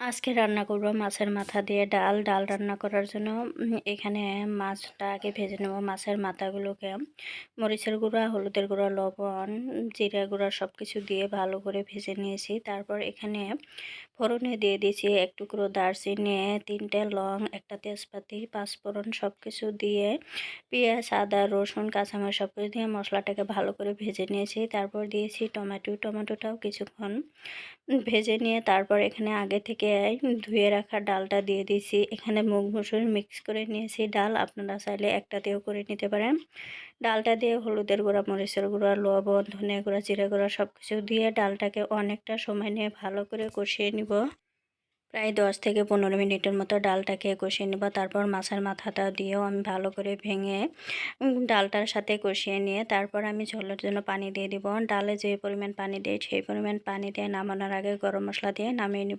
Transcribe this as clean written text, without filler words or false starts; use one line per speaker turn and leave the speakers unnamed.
আজকে রান্না করব মাছের মাথা দিয়ে ডাল। ডাল রান্না করার জন্য এখানে মাছটা আগে ভেজে নেব। মাছের মাথাগুলোকে মরিচের গুঁড়া, হলুদের গুঁড়া, লবণ, জিরা গুঁড়া সব কিছু দিয়ে ভালো করে ভেজে নিয়েছি। তারপর এখানে ফোড়নে দিয়ে দিয়েছি এক টুকরো দারচিনি, 3টে লং, একটা তেজপাতি, পাঁচফোড়ন সব কিছু দিয়ে পেঁয়াজ, আদা, রসুন, কাঁচামরিচ সব কিছু দিয়ে মশলাটাকে ভালো করে ভেজে নিয়েছি। তারপর দিয়েছি টমেটো। টমেটোটাও কিছুক্ষণ ভেজে নিয়ে তারপর এখানে আগে থেকে ধুয়ে রাখা ডালটা দিয়ে দিয়েছি। এখানে মুগ মসুর মিক্স করে নিয়েছি ডাল, আপনারা চাইলে একটাতেও করে নিতে পারেন। ডালটা দিয়ে হলুদের গুঁড়া, মরিচের গুঁড়া, লবণ, ধনিয়া গুঁড়া, জিরা গুঁড়া সব কিছু দিয়ে ডালটাকে অনেকটা সময় নিয়ে ভালো করে কষিয়ে নিব। প্রায় 10 থেকে 15 মিনিটের মতো ডালটাকে কষিয়ে নেব। তারপর মাছের মাথাটা দিয়েও আমি ভালো করে ভেঙে ডালটার সাথে কষিয়ে নিয়ে তারপর আমি ঝোলের জন্য পানি দিয়ে দিব। ডালে যে পরিমাণ পানি দিই সেই পরিমাণ পানি দিয়ে নামানোর আগে গরম মশলা দিয়ে নামিয়ে নিব।